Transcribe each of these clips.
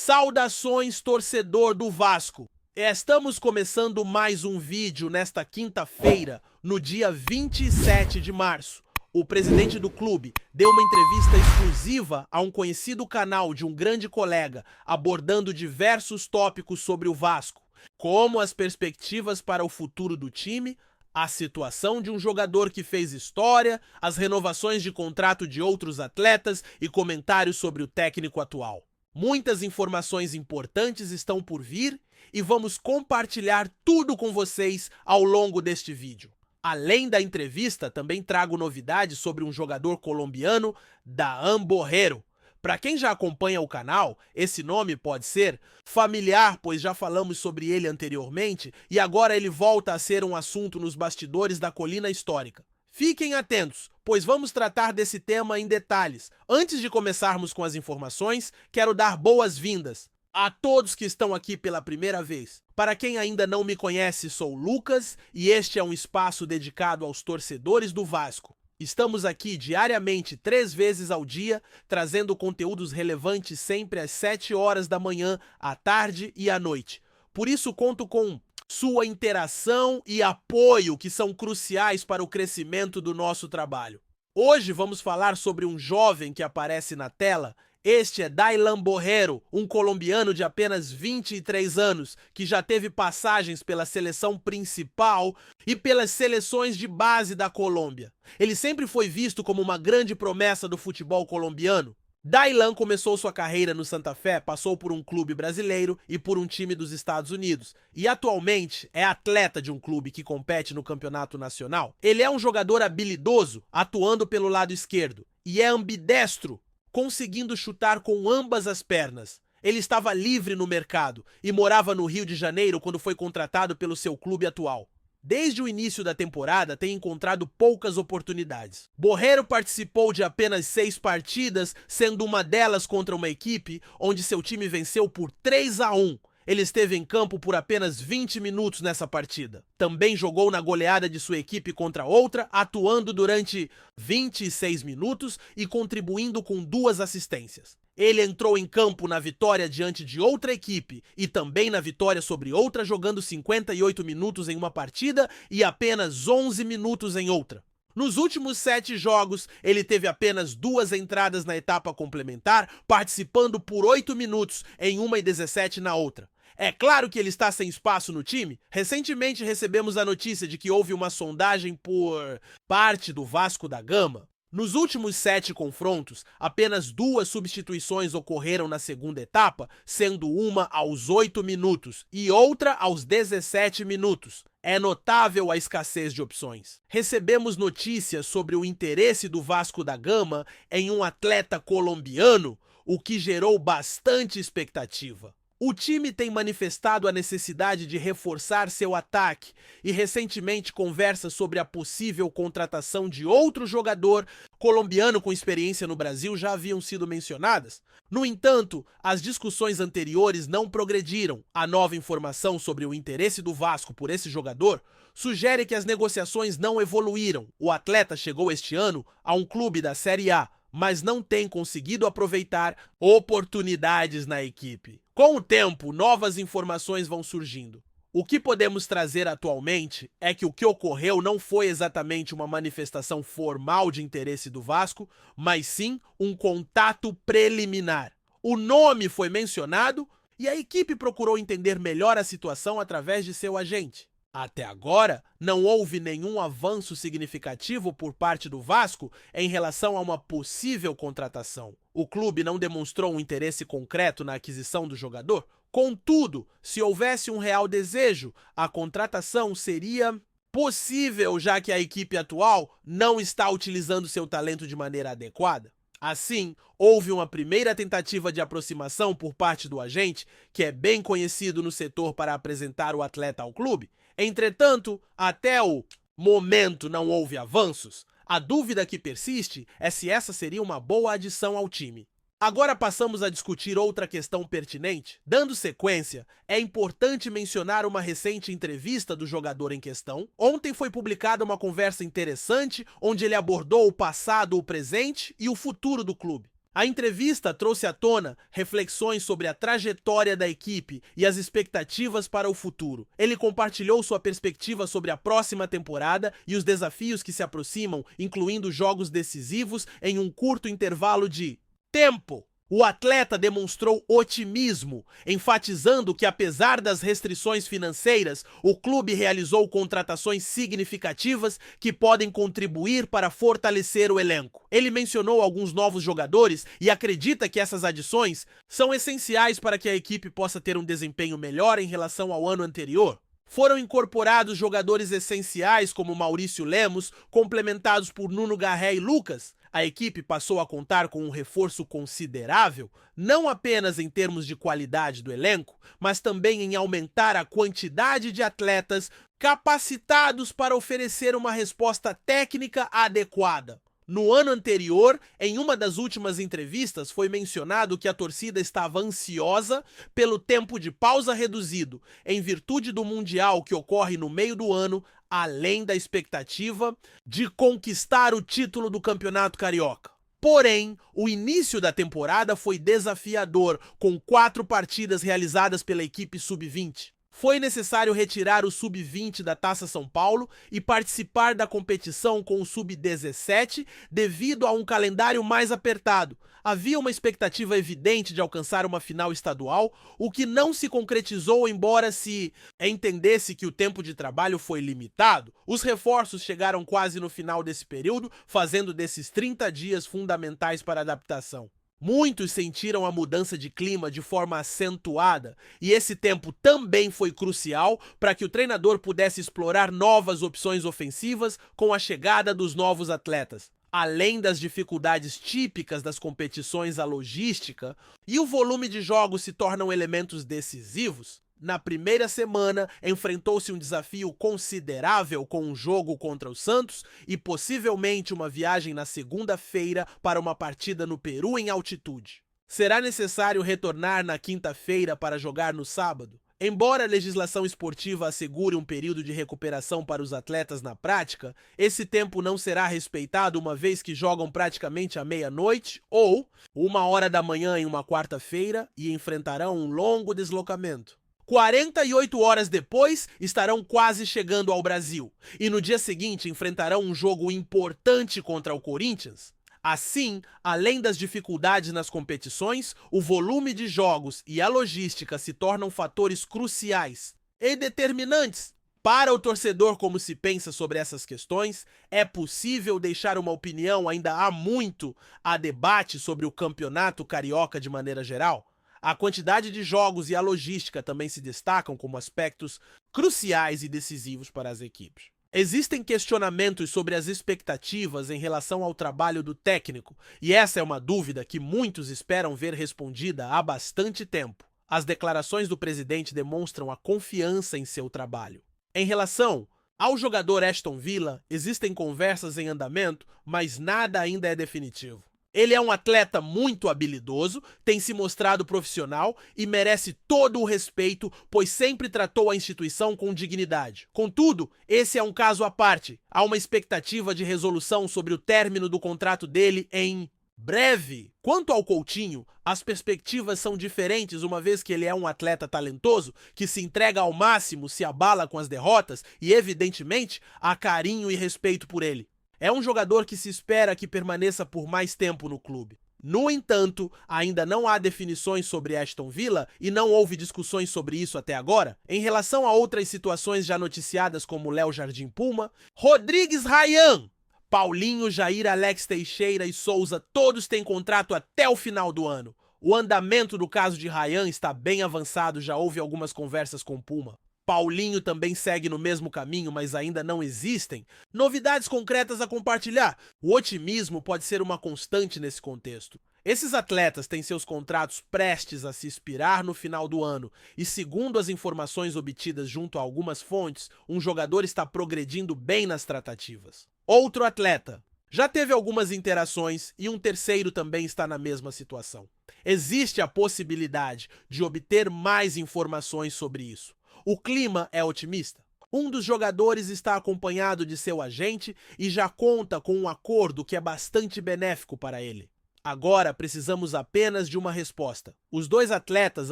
Saudações, torcedor do Vasco! Estamos começando mais um vídeo nesta quinta-feira, no dia 27 de março. O presidente do clube deu uma entrevista exclusiva a um conhecido canal de um grande colega, abordando diversos tópicos sobre o Vasco, como as perspectivas para o futuro do time, a situação de um jogador que fez história, as renovações de contrato de outros atletas e comentários sobre o técnico atual. Muitas informações importantes estão por vir e vamos compartilhar tudo com vocês ao longo deste vídeo. Além da entrevista, também trago novidades sobre um jogador colombiano, Dahan Borrero. Para quem já acompanha o canal, esse nome pode ser familiar, pois já falamos sobre ele anteriormente e agora ele volta a ser um assunto nos bastidores da Colina Histórica. Fiquem atentos, pois vamos tratar desse tema em detalhes. Antes de começarmos com as informações, quero dar boas-vindas a todos que estão aqui pela primeira vez. Para quem ainda não me conhece, sou o Lucas e este é um espaço dedicado aos torcedores do Vasco. Estamos aqui diariamente 3 vezes ao dia, trazendo conteúdos relevantes sempre às 7 horas da manhã, à tarde e à noite. Por isso conto com sua interação e apoio, que são cruciais para o crescimento do nosso trabalho. Hoje vamos falar sobre um jovem que aparece na tela. Este é Dahan Borrero, um colombiano de apenas 23 anos, que já teve passagens pela seleção principal e pelas seleções de base da Colômbia. Ele sempre foi visto como uma grande promessa do futebol colombiano. Dahan começou sua carreira no Santa Fé, passou por um clube brasileiro e por um time dos Estados Unidos, e atualmente é atleta de um clube que compete no campeonato nacional. Ele é um jogador habilidoso, atuando pelo lado esquerdo, e é ambidestro, conseguindo chutar com ambas as pernas. Ele estava livre no mercado e morava no Rio de Janeiro quando foi contratado pelo seu clube atual. Desde o início da temporada, tem encontrado poucas oportunidades. Borrero participou de apenas 6 partidas, sendo uma delas contra uma equipe onde seu time venceu por 3-1. Ele esteve em campo por apenas 20 minutos nessa partida. Também jogou na goleada de sua equipe contra outra, atuando durante 26 minutos e contribuindo com 2 assistências. Ele entrou em campo na vitória diante de outra equipe e também na vitória sobre outra, jogando 58 minutos em uma partida e apenas 11 minutos em outra. Nos últimos 7 jogos, ele teve apenas 2 entradas na etapa complementar, participando por 8 minutos em uma e 17 na outra. É claro que ele está sem espaço no time. Recentemente recebemos a notícia de que houve uma sondagem por parte do Vasco da Gama. Nos últimos 7 confrontos, apenas 2 substituições ocorreram na segunda etapa, sendo uma aos 8 minutos e outra aos 17 minutos. É notável a escassez de opções. Recebemos notícias sobre o interesse do Vasco da Gama em um atleta colombiano, o que gerou bastante expectativa. O time tem manifestado a necessidade de reforçar seu ataque e recentemente conversas sobre a possível contratação de outro jogador colombiano com experiência no Brasil já haviam sido mencionadas. No entanto, as discussões anteriores não progrediram. A nova informação sobre o interesse do Vasco por esse jogador sugere que as negociações não evoluíram. O atleta chegou este ano a um clube da Série A, mas não tem conseguido aproveitar oportunidades na equipe. Com o tempo, novas informações vão surgindo. O que podemos trazer atualmente é que o que ocorreu não foi exatamente uma manifestação formal de interesse do Vasco, mas sim um contato preliminar. O nome foi mencionado e a equipe procurou entender melhor a situação através de seu agente. Até agora, não houve nenhum avanço significativo por parte do Vasco em relação a uma possível contratação. O clube não demonstrou um interesse concreto na aquisição do jogador. Contudo, se houvesse um real desejo, a contratação seria possível, já que a equipe atual não está utilizando seu talento de maneira adequada. Assim, houve uma primeira tentativa de aproximação por parte do agente, que é bem conhecido no setor para apresentar o atleta ao clube. Entretanto, até o momento não houve avanços. A dúvida que persiste é se essa seria uma boa adição ao time. Agora passamos a discutir outra questão pertinente. Dando sequência, é importante mencionar uma recente entrevista do jogador em questão. Ontem foi publicada uma conversa interessante onde ele abordou o passado, o presente e o futuro do clube. A entrevista trouxe à tona reflexões sobre a trajetória da equipe e as expectativas para o futuro. Ele compartilhou sua perspectiva sobre a próxima temporada e os desafios que se aproximam, incluindo jogos decisivos em um curto intervalo de tempo. O atleta demonstrou otimismo, enfatizando que, apesar das restrições financeiras, o clube realizou contratações significativas que podem contribuir para fortalecer o elenco. Ele mencionou alguns novos jogadores e acredita que essas adições são essenciais para que a equipe possa ter um desempenho melhor em relação ao ano anterior. Foram incorporados jogadores essenciais como Maurício Lemos, complementados por Nuno Garré e Lucas. A equipe passou a contar com um reforço considerável, não apenas em termos de qualidade do elenco, mas também em aumentar a quantidade de atletas capacitados para oferecer uma resposta técnica adequada. No ano anterior, em uma das últimas entrevistas, foi mencionado que a torcida estava ansiosa pelo tempo de pausa reduzido, em virtude do Mundial que ocorre no meio do ano, além da expectativa de conquistar o título do Campeonato Carioca. Porém, o início da temporada foi desafiador, com 4 partidas realizadas pela equipe sub-20. Foi necessário retirar o sub-20 da Taça São Paulo e participar da competição com o sub-17 devido a um calendário mais apertado. Havia uma expectativa evidente de alcançar uma final estadual, o que não se concretizou, embora se entendesse que o tempo de trabalho foi limitado. Os reforços chegaram quase no final desse período, fazendo desses 30 dias fundamentais para a adaptação. Muitos sentiram a mudança de clima de forma acentuada, e esse tempo também foi crucial para que o treinador pudesse explorar novas opções ofensivas com a chegada dos novos atletas. Além das dificuldades típicas das competições, a logística e o volume de jogos se tornam elementos decisivos. Na primeira semana, enfrentou-se um desafio considerável com um jogo contra o Santos e possivelmente uma viagem na segunda-feira para uma partida no Peru em altitude. Será necessário retornar na quinta-feira para jogar no sábado? Embora a legislação esportiva assegure um período de recuperação para os atletas na prática, esse tempo não será respeitado uma vez que jogam praticamente à meia-noite ou 1h da manhã em uma quarta-feira e enfrentarão um longo deslocamento. 48 horas depois, estarão quase chegando ao Brasil, e no dia seguinte enfrentarão um jogo importante contra o Corinthians. Assim, além das dificuldades nas competições, o volume de jogos e a logística se tornam fatores cruciais e determinantes. Para o torcedor, como se pensa sobre essas questões, é possível deixar uma opinião, ainda há muito a debate sobre o campeonato carioca de maneira geral. A quantidade de jogos e a logística também se destacam como aspectos cruciais e decisivos para as equipes. Existem questionamentos sobre as expectativas em relação ao trabalho do técnico, e essa é uma dúvida que muitos esperam ver respondida há bastante tempo. As declarações do presidente demonstram a confiança em seu trabalho. Em relação ao jogador Aston Villa, existem conversas em andamento, mas nada ainda é definitivo. Ele é um atleta muito habilidoso, tem se mostrado profissional e merece todo o respeito, pois sempre tratou a instituição com dignidade. Contudo, esse é um caso à parte. Há uma expectativa de resolução sobre o término do contrato dele em breve. Quanto ao Coutinho, as perspectivas são diferentes, uma vez que ele é um atleta talentoso, que se entrega ao máximo, se abala com as derrotas e, evidentemente, há carinho e respeito por ele. É um jogador que se espera que permaneça por mais tempo no clube. No entanto, ainda não há definições sobre Aston Villa e não houve discussões sobre isso até agora. Em relação a outras situações já noticiadas como Léo Jardim Puma, Rodrigues Rayán, Paulinho, Jair, Alex Teixeira e Souza, todos têm contrato até o final do ano. O andamento do caso de Rayán está bem avançado, já houve algumas conversas com Puma. Paulinho também segue no mesmo caminho, mas ainda não existem novidades concretas a compartilhar. O otimismo pode ser uma constante nesse contexto. Esses atletas têm seus contratos prestes a se expirar no final do ano e, segundo as informações obtidas junto a algumas fontes, um jogador está progredindo bem nas tratativas. Outro atleta já teve algumas interações e um terceiro também está na mesma situação. Existe a possibilidade de obter mais informações sobre isso. O clima é otimista. Um dos jogadores está acompanhado de seu agente e já conta com um acordo que é bastante benéfico para ele. Agora precisamos apenas de uma resposta. Os dois atletas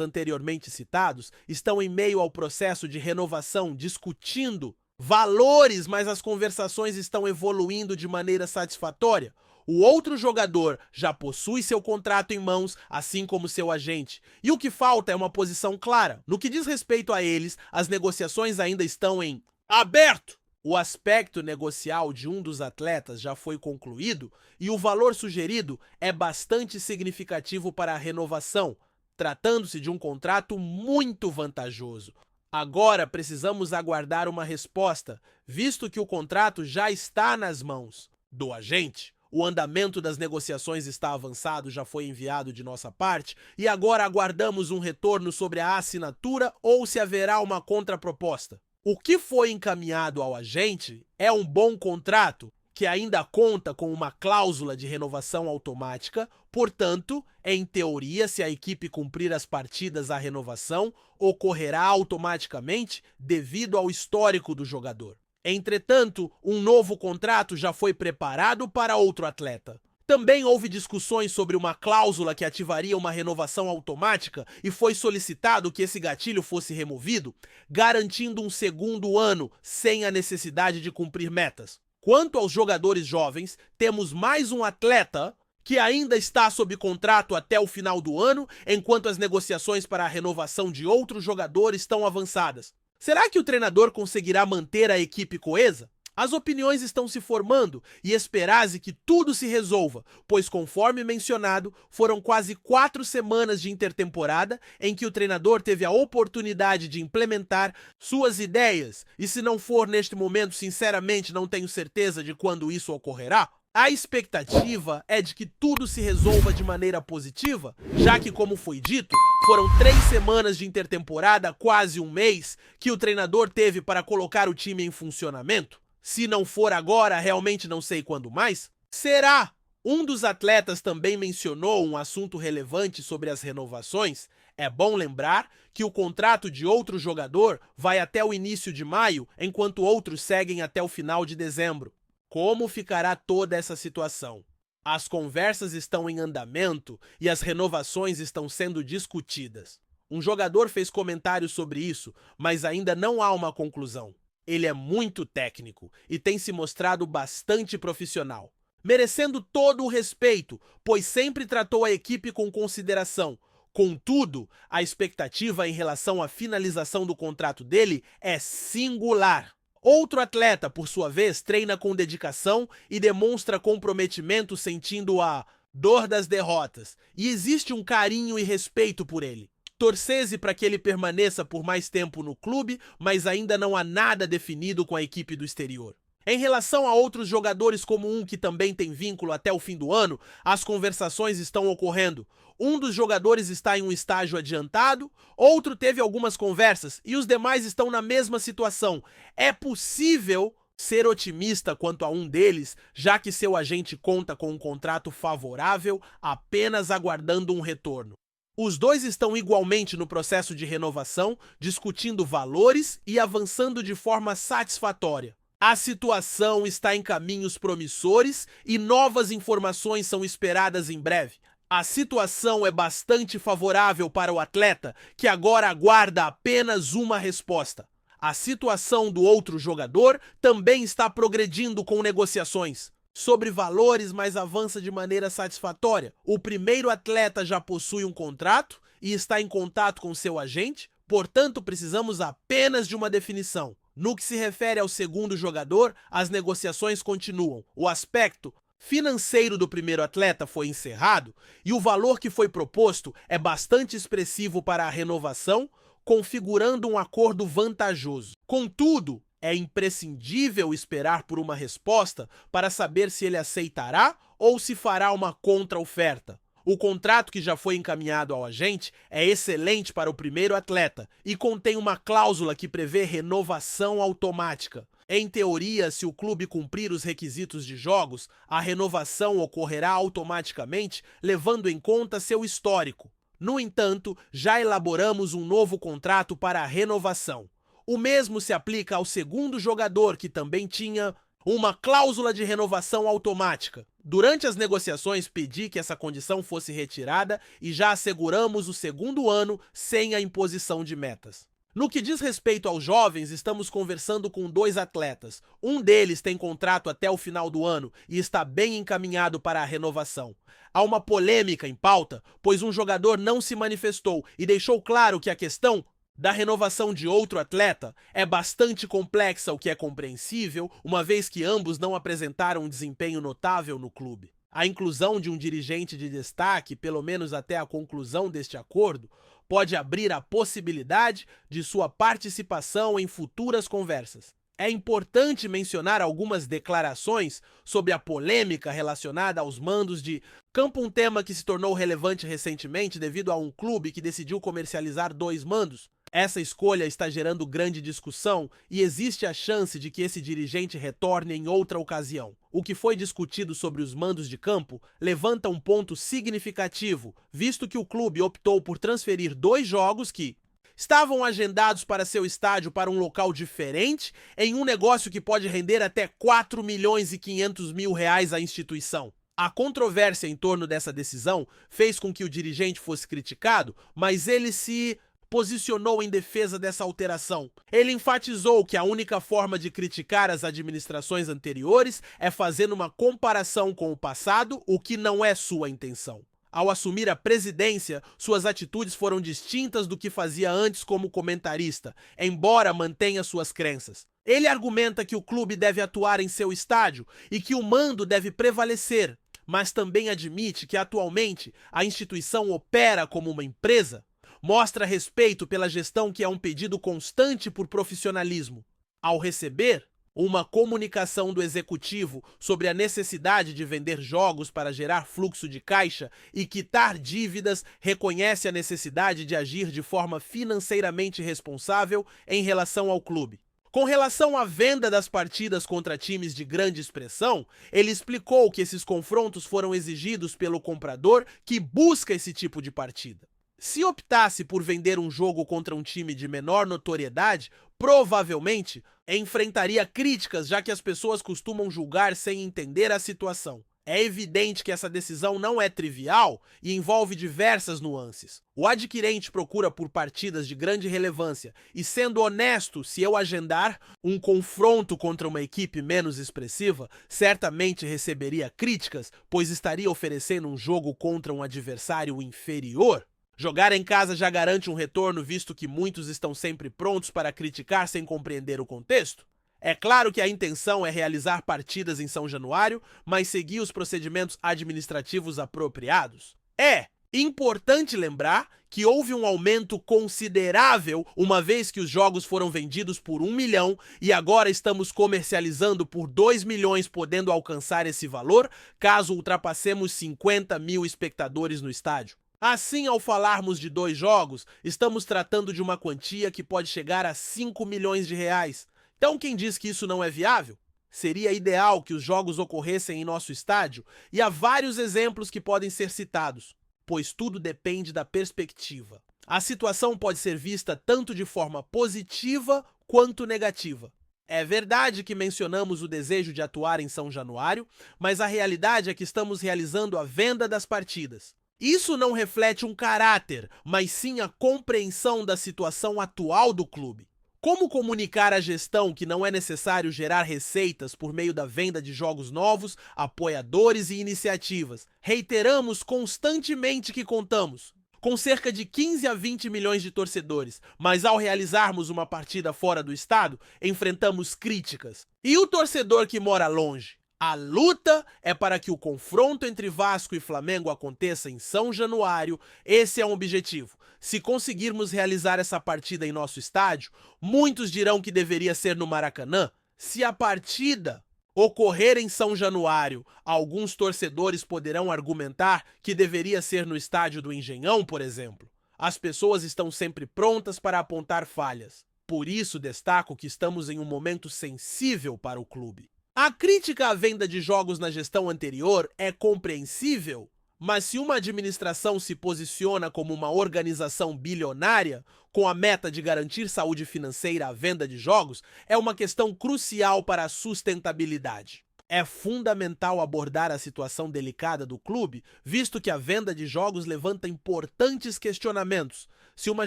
anteriormente citados estão em meio ao processo de renovação, discutindo valores, mas as conversações estão evoluindo de maneira satisfatória. O outro jogador já possui seu contrato em mãos, assim como seu agente. E o que falta é uma posição clara. No que diz respeito a eles, as negociações ainda estão em aberto. O aspecto negocial de um dos atletas já foi concluído e o valor sugerido é bastante significativo para a renovação, tratando-se de um contrato muito vantajoso. Agora precisamos aguardar uma resposta, visto que o contrato já está nas mãos do agente. O andamento das negociações está avançado, já foi enviado de nossa parte e agora aguardamos um retorno sobre a assinatura ou se haverá uma contraproposta. O que foi encaminhado ao agente é um bom contrato, que ainda conta com uma cláusula de renovação automática, portanto, em teoria, se a equipe cumprir as partidas, a renovação ocorrerá automaticamente devido ao histórico do jogador. Entretanto, um novo contrato já foi preparado para outro atleta. Também houve discussões sobre uma cláusula que ativaria uma renovação automática e foi solicitado que esse gatilho fosse removido, garantindo um segundo ano sem a necessidade de cumprir metas. Quanto aos jogadores jovens, temos mais um atleta que ainda está sob contrato até o final do ano, enquanto as negociações para a renovação de outro jogador estão avançadas. Será que o treinador conseguirá manter a equipe coesa? As opiniões estão se formando e espera-se que tudo se resolva, pois, conforme mencionado, foram quase 4 semanas de intertemporada em que o treinador teve a oportunidade de implementar suas ideias, e se não for neste momento, sinceramente não tenho certeza de quando isso ocorrerá. A expectativa é de que tudo se resolva de maneira positiva, já que, como foi dito, foram 3 semanas de intertemporada, quase um mês, que o treinador teve para colocar o time em funcionamento. Se não for agora, realmente não sei quando mais. Será? Um dos atletas também mencionou um assunto relevante sobre as renovações. É bom lembrar que o contrato de outro jogador vai até o início de maio, enquanto outros seguem até o final de dezembro. Como ficará toda essa situação? As conversas estão em andamento e as renovações estão sendo discutidas. Um jogador fez comentários sobre isso, mas ainda não há uma conclusão. Ele é muito técnico e tem se mostrado bastante profissional, merecendo todo o respeito, pois sempre tratou a equipe com consideração. Contudo, a expectativa em relação à finalização do contrato dele é singular. Outro atleta, por sua vez, treina com dedicação e demonstra comprometimento, sentindo a dor das derrotas, e existe um carinho e respeito por ele. Torcesse para que ele permaneça por mais tempo no clube, mas ainda não há nada definido com a equipe do exterior. Em relação a outros jogadores, como um que também tem vínculo até o fim do ano, as conversações estão ocorrendo. Um dos jogadores está em um estágio adiantado, outro teve algumas conversas e os demais estão na mesma situação. É possível ser otimista quanto a um deles, já que seu agente conta com um contrato favorável, apenas aguardando um retorno. Os dois estão igualmente no processo de renovação, discutindo valores e avançando de forma satisfatória. A situação está em caminhos promissores e novas informações são esperadas em breve. A situação é bastante favorável para o atleta, que agora aguarda apenas uma resposta. A situação do outro jogador também está progredindo com negociações sobre valores, mas avança de maneira satisfatória. O primeiro atleta já possui um contrato e está em contato com seu agente, portanto precisamos apenas de uma definição. No que se refere ao segundo jogador, as negociações continuam. O aspecto financeiro do primeiro atleta foi encerrado e o valor que foi proposto é bastante expressivo para a renovação, configurando um acordo vantajoso. Contudo, é imprescindível esperar por uma resposta para saber se ele aceitará ou se fará uma contra-oferta. O contrato que já foi encaminhado ao agente é excelente para o primeiro atleta e contém uma cláusula que prevê renovação automática. Em teoria, se o clube cumprir os requisitos de jogos, a renovação ocorrerá automaticamente, levando em conta seu histórico. No entanto, já elaboramos um novo contrato para a renovação. O mesmo se aplica ao segundo jogador, que também tinha uma cláusula de renovação automática. Durante as negociações, pedi que essa condição fosse retirada e já asseguramos o segundo ano sem a imposição de metas. No que diz respeito aos jovens, estamos conversando com 2 atletas. Um deles tem contrato até o final do ano e está bem encaminhado para a renovação. Há uma polêmica em pauta, pois um jogador não se manifestou e deixou claro que a questão da renovação de outro atleta é bastante complexa, o que é compreensível, uma vez que ambos não apresentaram um desempenho notável no clube. A inclusão de um dirigente de destaque, pelo menos até a conclusão deste acordo, pode abrir a possibilidade de sua participação em futuras conversas. É importante mencionar algumas declarações sobre a polêmica relacionada aos mandos de campo, um tema que se tornou relevante recentemente devido a um clube que decidiu comercializar 2 mandos. Essa escolha está gerando grande discussão e existe a chance de que esse dirigente retorne em outra ocasião. O que foi discutido sobre os mandos de campo levanta um ponto significativo, visto que o clube optou por transferir 2 jogos que estavam agendados para seu estádio para um local diferente, em um negócio que pode render até 4 milhões e 500 mil reais à instituição. A controvérsia em torno dessa decisão fez com que o dirigente fosse criticado, mas ele se posicionou em defesa dessa alteração. Ele enfatizou que a única forma de criticar as administrações anteriores é fazendo uma comparação com o passado, o que não é sua intenção. Ao assumir a presidência, suas atitudes foram distintas do que fazia antes como comentarista, embora mantenha suas crenças. Ele argumenta que o clube deve atuar em seu estádio e que o mando deve prevalecer, mas também admite que atualmente a instituição opera como uma empresa. Mostra respeito pela gestão, que é um pedido constante por profissionalismo. Ao receber uma comunicação do executivo sobre a necessidade de vender jogos para gerar fluxo de caixa e quitar dívidas, reconhece a necessidade de agir de forma financeiramente responsável em relação ao clube. Com relação à venda das partidas contra times de grande expressão, ele explicou que esses confrontos foram exigidos pelo comprador que busca esse tipo de partida. Se optasse por vender um jogo contra um time de menor notoriedade, provavelmente enfrentaria críticas, já que as pessoas costumam julgar sem entender a situação. É evidente que essa decisão não é trivial e envolve diversas nuances. O adquirente procura por partidas de grande relevância e, sendo honesto, se eu agendar um confronto contra uma equipe menos expressiva, certamente receberia críticas, pois estaria oferecendo um jogo contra um adversário inferior. Jogar em casa já garante um retorno, visto que muitos estão sempre prontos para criticar sem compreender o contexto? É claro que a intenção é realizar partidas em São Januário, mas seguir os procedimentos administrativos apropriados. É importante lembrar que houve um aumento considerável, uma vez que os jogos foram vendidos por 1 milhão e agora estamos comercializando por 2 milhões, podendo alcançar esse valor caso ultrapassemos 50 mil espectadores no estádio. Assim, ao falarmos de 2 jogos, estamos tratando de uma quantia que pode chegar a 5 milhões de reais. Então, quem diz que isso não é viável? Seria ideal que os jogos ocorressem em nosso estádio, e há vários exemplos que podem ser citados, pois tudo depende da perspectiva. A situação pode ser vista tanto de forma positiva quanto negativa. É verdade que mencionamos o desejo de atuar em São Januário, mas a realidade é que estamos realizando a venda das partidas. Isso não reflete um caráter, mas sim a compreensão da situação atual do clube. Como comunicar à gestão que não é necessário gerar receitas por meio da venda de jogos novos, apoiadores e iniciativas? Reiteramos constantemente que contamos com cerca de 15 a 20 milhões de torcedores, mas ao realizarmos uma partida fora do estado, enfrentamos críticas. E o torcedor que mora longe? A luta é para que o confronto entre Vasco e Flamengo aconteça em São Januário. Esse é um objetivo. Se conseguirmos realizar essa partida em nosso estádio, muitos dirão que deveria ser no Maracanã. Se a partida ocorrer em São Januário, alguns torcedores poderão argumentar que deveria ser no estádio do Engenhão, por exemplo. As pessoas estão sempre prontas para apontar falhas. Por isso destaco que estamos em um momento sensível para o clube. A crítica à venda de jogos na gestão anterior é compreensível, Mas se uma administração se posiciona como uma organização bilionária, com a meta de garantir saúde financeira à venda de jogos, é uma questão crucial para a sustentabilidade. É fundamental abordar a situação delicada do clube, visto que a venda de jogos levanta importantes questionamentos. Se uma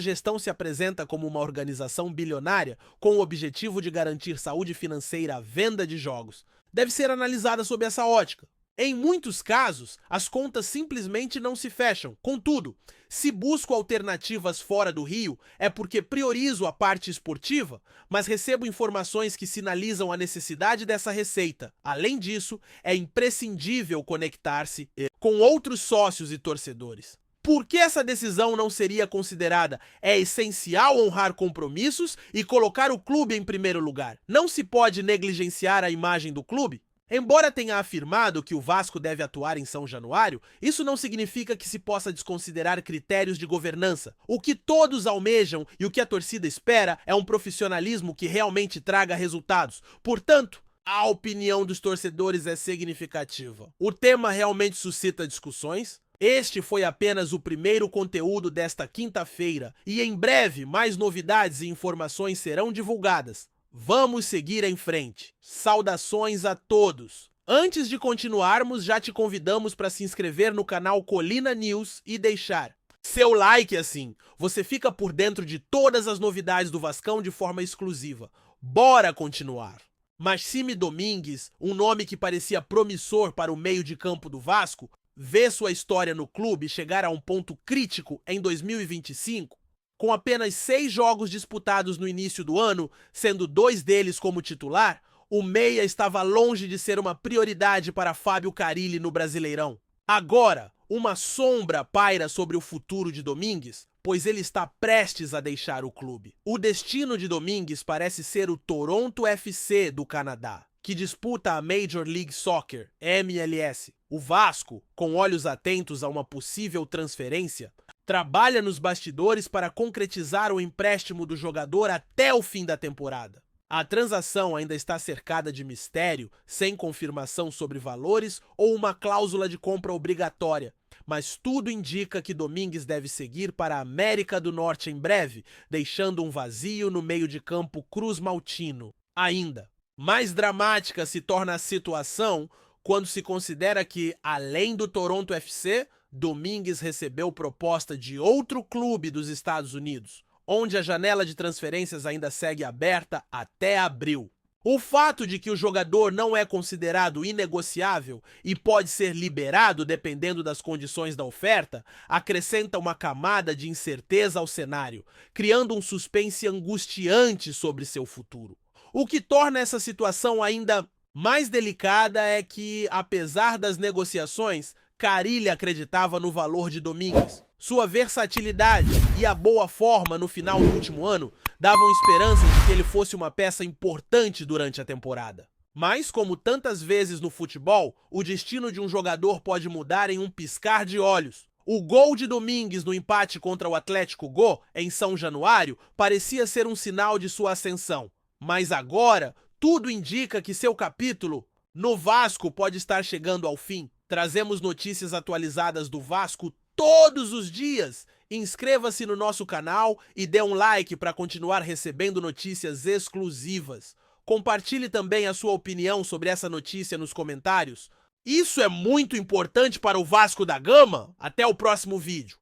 gestão se apresenta como uma organização bilionária com o objetivo de garantir saúde financeira à venda de jogos, deve ser analisada sob essa ótica. Em muitos casos, as contas simplesmente não se fecham. Contudo, se busco alternativas fora do Rio, é porque priorizo a parte esportiva, mas recebo informações que sinalizam a necessidade dessa receita. Além disso, é imprescindível conectar-se com outros sócios e torcedores. Por que essa decisão não seria considerada? É essencial honrar compromissos e colocar o clube em primeiro lugar. Não se pode negligenciar a imagem do clube? Embora tenha afirmado que o Vasco deve atuar em São Januário, isso não significa que se possa desconsiderar critérios de governança. O que todos almejam e o que a torcida espera é um profissionalismo que realmente traga resultados. Portanto, a opinião dos torcedores é significativa. O tema realmente suscita discussões. Este foi apenas o primeiro conteúdo desta quinta-feira e em breve mais novidades e informações serão divulgadas. Vamos seguir em frente. Saudações a todos! Antes de continuarmos, já te convidamos para se inscrever no canal Colina News e deixar seu like assim. Você fica por dentro de todas as novidades do Vascão de forma exclusiva. Bora continuar! Maxime Domingues, um nome que parecia promissor para o meio de campo do Vasco, vê sua história no clube chegar a um ponto crítico em 2025. Com apenas 6 jogos disputados no início do ano, sendo 2 deles como titular, o meia estava longe de ser uma prioridade para Fábio Carille no Brasileirão. Agora, uma sombra paira sobre o futuro de Domingues, pois ele está prestes a deixar o clube. O destino de Domingues parece ser o Toronto FC do Canadá, que disputa a Major League Soccer, MLS. O Vasco, com olhos atentos a uma possível transferência, trabalha nos bastidores para concretizar o empréstimo do jogador até o fim da temporada. A transação ainda está cercada de mistério, sem confirmação sobre valores ou uma cláusula de compra obrigatória, mas tudo indica que Domingues deve seguir para a América do Norte em breve, deixando um vazio no meio de campo cruz-maltino. Ainda mais dramática se torna a situação quando se considera que, além do Toronto FC, Domingues recebeu proposta de outro clube dos Estados Unidos, onde a janela de transferências ainda segue aberta até abril. O fato de que o jogador não é considerado inegociável e pode ser liberado dependendo das condições da oferta, acrescenta uma camada de incerteza ao cenário, criando um suspense angustiante sobre seu futuro. O que torna essa situação ainda mais delicada é que, apesar das negociações, Carille acreditava no valor de Domingues. Sua versatilidade e a boa forma no final do último ano davam esperanças de que ele fosse uma peça importante durante a temporada. Mas, como tantas vezes no futebol, o destino de um jogador pode mudar em um piscar de olhos. O gol de Domingues no empate contra o Atlético Go, em São Januário, parecia ser um sinal de sua ascensão. Mas agora, tudo indica que seu capítulo no Vasco pode estar chegando ao fim. Trazemos notícias atualizadas do Vasco todos os dias. Inscreva-se no nosso canal e dê um like para continuar recebendo notícias exclusivas. Compartilhe também a sua opinião sobre essa notícia nos comentários. Isso é muito importante para o Vasco da Gama. Até o próximo vídeo.